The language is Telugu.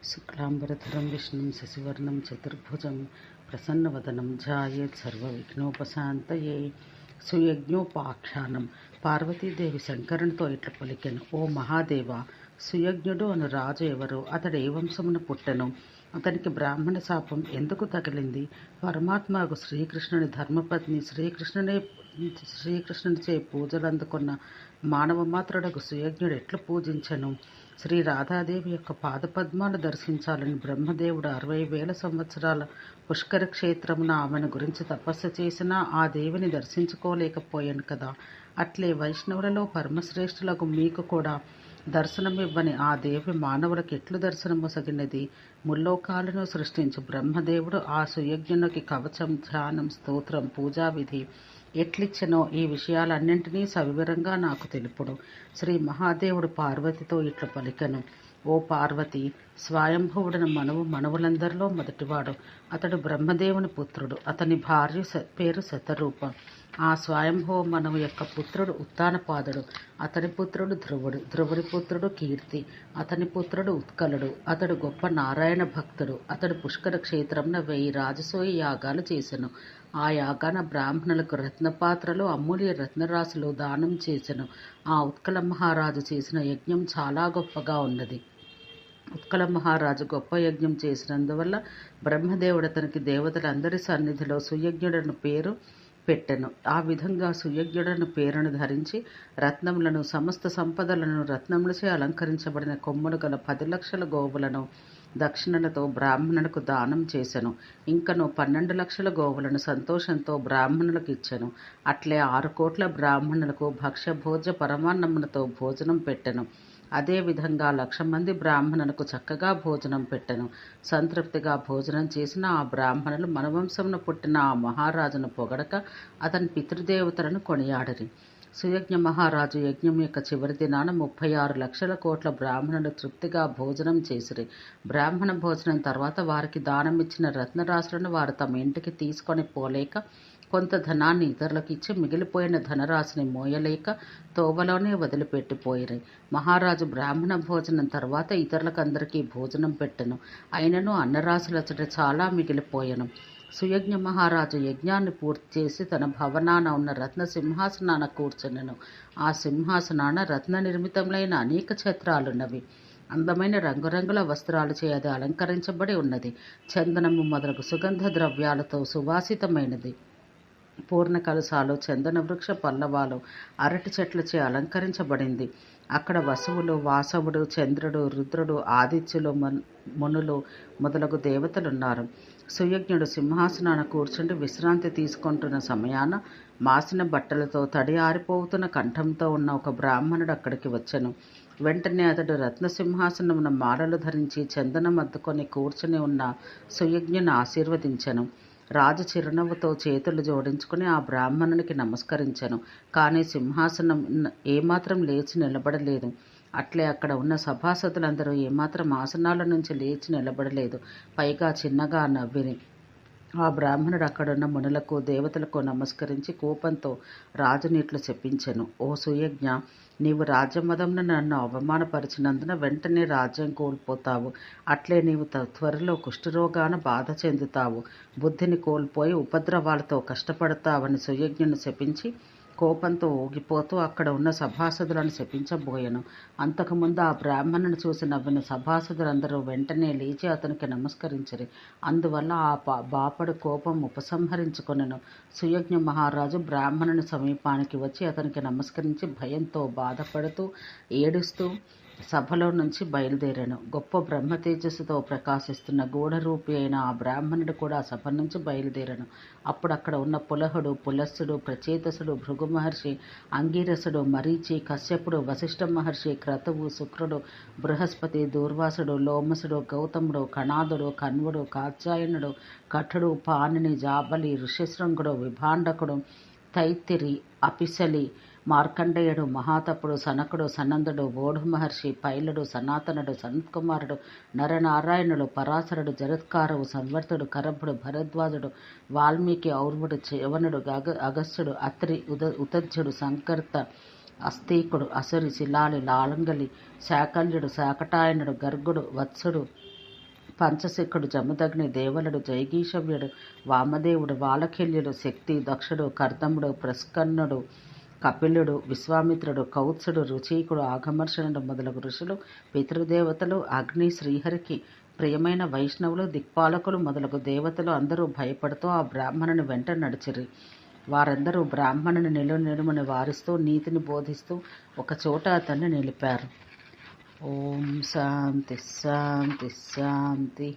శుక్లాంబరధరం విష్ణుం శశివర్ణం చతుర్భుజం ప్రసన్నవదనం ధ్యాయేత్ సర్వవిఘ్నోపశాంతయే. సుయజ్ఞోపాఖ్యానం. పార్వతీదేవి శంకరునితో ఇట్లా పలికెను: ఓ మహాదేవ, సుయజ్ఞుడు అను రాజు ఎవరు? అతడు ఏ వంశమున పుట్టెను? అతనికి బ్రాహ్మణ శాపం ఎందుకు తగిలింది? పరమాత్మకు శ్రీకృష్ణుని ధర్మపత్ని శ్రీకృష్ణునిచే పూజలు అందుకున్న మానవ మాత్రుడకు సుయజ్ఞుడు ఎట్లు పూజించెను? శ్రీ రాధాదేవి యొక్క పాదపద్మాలు దర్శించాలని బ్రహ్మదేవుడు 60,000 సంవత్సరాల పుష్కర క్షేత్రమున ఆమెను గురించి తపస్సు చేసినా ఆ దేవిని దర్శించుకోలేకపోయాను కదా. అట్లే వైష్ణవులలో పరమశ్రేష్ఠులకు మీకు కూడా దర్శనమివ్వని ఆ దేవి మానవులకు ఎట్లు దర్శనమొసగినది? ముల్లోకాలను సృష్టించు బ్రహ్మదేవుడు ఆ సుయజ్ఞునికి కవచం, ధ్యానం, స్తోత్రం, పూజావిధి ఎట్లిచ్చెనో ఈ విషయాలన్నింటినీ సవివరంగా నాకు తెలుపుడు. శ్రీ మహాదేవుడు పార్వతితో ఇట్లా పలికెను: ఓ పార్వతి, స్వయంభువుడను మనవులందరిలో మొదటివాడు. అతడు బ్రహ్మదేవుని పుత్రుడు. అతని భార్య పేరు శతరూప. ఆ స్వయంభవ మనవు యొక్క పుత్రుడు ఉత్తానపాదుడు. అతని పుత్రుడు ధ్రువుడు. ధ్రువుడి పుత్రుడు కీర్తి. అతని పుత్రుడు ఉత్కలుడు. అతడు గొప్ప నారాయణ భక్తుడు. అతడు పుష్కర క్షేత్రంలో 1000 రాజసూయ యాగాలు చేసెను. ఆ యాగాన బ్రాహ్మణులకు రత్నపాత్రలు, అమూల్య రత్నరాశులు దానం చేసెను. ఆ ఉత్కల మహారాజు చేసిన యజ్ఞం చాలా గొప్పగా ఉన్నది. ఉత్కల మహారాజు గొప్ప యజ్ఞం చేసినందువల్ల బ్రహ్మదేవుడు అతనికి దేవతలందరి సన్నిధిలో సుయజ్ఞుడను పేరు పెట్టెను. ఆ విధంగా సుయజ్ఞుడను పేరును ధరించి రత్నములను, సమస్త సంపదలను, రత్నములచే అలంకరించబడిన కొమ్ములు గల 10 లక్షల గోవులను దక్షిణలతో బ్రాహ్మణులకు దానం చేసెను. ఇంకను 12 లక్షల గోవులను సంతోషంతో బ్రాహ్మణులకు ఇచ్చెను. అట్లే 6 కోట్ల బ్రాహ్మణులకు భక్ష్య భోజ్య పరమాన్నములతో భోజనం పెట్టెను. అదేవిధంగా 1,00,000 మంది బ్రాహ్మణులకు చక్కగా భోజనం పెట్టెను. సంతృప్తిగా భోజనం చేసిన ఆ బ్రాహ్మణులు మనవంశమున పుట్టిన ఆ మహారాజును పొగడక అతని పితృదేవతలను కొనియాడిరి. సుయజ్ఞ మహారాజు యజ్ఞం యొక్క చివరి దినాన 36 లక్షల కోట్ల బ్రాహ్మణులు తృప్తిగా భోజనం చేసిరి. బ్రాహ్మణ భోజనం తర్వాత వారికి దానమిచ్చిన రత్నరాశులను వారు తమ ఇంటికి తీసుకొని పోలేక కొంత ధనాన్ని ఇతరులకు ఇచ్చి మిగిలిపోయిన ధనరాశిని మోయలేక తోవలోనే వదిలిపెట్టిపోయిరి. మహారాజు బ్రాహ్మణ భోజనం తర్వాత ఇతరులకందరికీ భోజనం పెట్టెను. అయినను అన్నరాశులచట చాలా మిగిలిపోయెను. సుయజ్ఞ మహారాజు యజ్ఞాన్ని పూర్తి చేసి తన భవనాన ఉన్న రత్న సింహాసనాన కూర్చునెను. ఆ సింహాసనాన రత్న నిర్మితములైన అనేక ఛత్రాలున్నవి. అందమైన రంగురంగుల వస్త్రాలచే అది అలంకరించబడి ఉన్నది. చందనము మొదలగు సుగంధ ద్రవ్యాలతో సువాసితమైనది. పూర్ణ కలశాలు, చందన వృక్ష పల్లవాలు, అరటి చెట్లచే అలంకరించబడింది. అక్కడ వసువులు, వాసవుడు, చంద్రుడు, రుద్రుడు, ఆదిత్యులు, మునులు మొదలగు దేవతలున్నారు. సుయజ్ఞుడు సింహాసనాన కూర్చుండి విశ్రాంతి తీసుకుంటున్న సమయాన మాసిన బట్టలతో తడి ఆరిపోతున్న కంఠంతో ఉన్న ఒక బ్రాహ్మణుడు అక్కడికి వచ్చెను. వెంటనే అతడు రత్న సింహాసనమున మాలలు ధరించి చందనం అద్దుకొని కూర్చుని ఉన్న సుయజ్ఞుని ఆశీర్వదించెను. రాజు చిరునవ్వుతో చేతులు జోడించుకుని ఆ బ్రాహ్మణునికి నమస్కరించెను. కానీ సింహాసనం ఏమాత్రం లేచి నిలబడలేదు. అట్లే అక్కడ ఉన్న సభాసదులందరూ ఏమాత్రం ఆసనాల నుంచి లేచి నిలబడలేదు. పైగా చిన్నగా నవ్విరి. ఆ బ్రాహ్మణుడు అక్కడున్న మునులకు, దేవతలకు నమస్కరించి కోపంతో రాజుని ఇట్లు చెప్పించెను: ఓ సుయజ్ఞ, నీవు రాజ్యమదమున నన్ను అవమానపరిచినందున వెంటనే రాజ్యం కోల్పోతావు. అట్లే నీవు త్వరలో కుష్ఠరోగాన బాధ చెందుతావు. బుద్ధిని కోల్పోయి ఉపద్రవాలతో కష్టపడతావని సుయజ్ఞుని శపించి కోపంతో ఊగిపోతూ అక్కడ ఉన్న సభాసదులను శపించబోయెను. అంతకుముందు ఆ బ్రాహ్మణుని చూసి నవ్విన సభాసదులందరూ వెంటనే లేచి అతనికి నమస్కరించిరి. అందువల్ల ఆ బాపడు కోపం ఉపసంహరించుకొనెను. సుయజ్ఞ మహారాజు బ్రాహ్మణుని సమీపానికి వచ్చి అతనికి నమస్కరించి భయంతో బాధపడుతూ ఏడుస్తూ సభలో నుంచి బయలుదేరాను. గొప్ప బ్రహ్మ తేజస్సుతో ప్రకాశిస్తున్న గూఢరూపి అయిన ఆ బ్రాహ్మణుడు కూడా సభ నుంచి బయలుదేరాను. అప్పుడు అక్కడ ఉన్న పులహుడు, పులస్సుడు, ప్రచేతసుడు, భృగు మహర్షి, అంగీరసుడు, మరీచి, కశ్యపుడు, వశిష్ఠ మహర్షి, క్రతువు, శుక్రుడు, బృహస్పతి, దూర్వాసుడు, లోమసుడు, గౌతముడు, కణాదుడు, కన్వుడు, కాత్యాయనుడు, కఠుడు, పాణిని, జాబలి, ఋషిశృంగుడు, విభాండకుడు, తైత్తిరి, అపిశలి, మార్కండేయుడు, మహాతపుడు, సనకుడు, సనందుడు, బోధు మహర్షి, పైలుడు, సనాతనుడు, సనత్కుమారుడు, నరనారాయణుడు, పరాశరుడు, జరత్కారువు, సంవర్తుడు, కరభుడు, భరద్వాజుడు, వాల్మీకి, ఔర్వుడు, చవనుడు, అగస్త్యుడు, అత్రి, ఉతధ్యుడు, సంకర్త, అస్తీకుడు, అసురి, శిలాలి, లాలంగలి, శాకల్యుడు, శాకటాయనుడు, గర్గుడు, వత్సుడు, పంచశిఖుడు, జమదగ్ని, దేవలుడు, జైగీషవ్యుడు, వామదేవుడు, వాలఖిల్యుడు, శక్తి, దక్షుడు, కర్దముడు, ప్రస్కన్నుడు, కపిలుడు, విశ్వామిత్రుడు, కౌత్సుడు, రుచీకుడు, ఆగమర్షణుడు మొదలగు ఋషులు, పితృదేవతలు, అగ్ని, శ్రీహరికి ప్రియమైన వైష్ణవులు, దిక్పాలకులు మొదలగు దేవతలు అందరూ భయపడుతూ ఆ బ్రాహ్మణుని వెంట నడిచిరి. వారందరూ బ్రాహ్మణుని నిలువుని వారిస్తూ నీతిని బోధిస్తూ ఒకచోట అతన్ని నిలిపారు. ఓం శాంతి శాంతి శాంతి.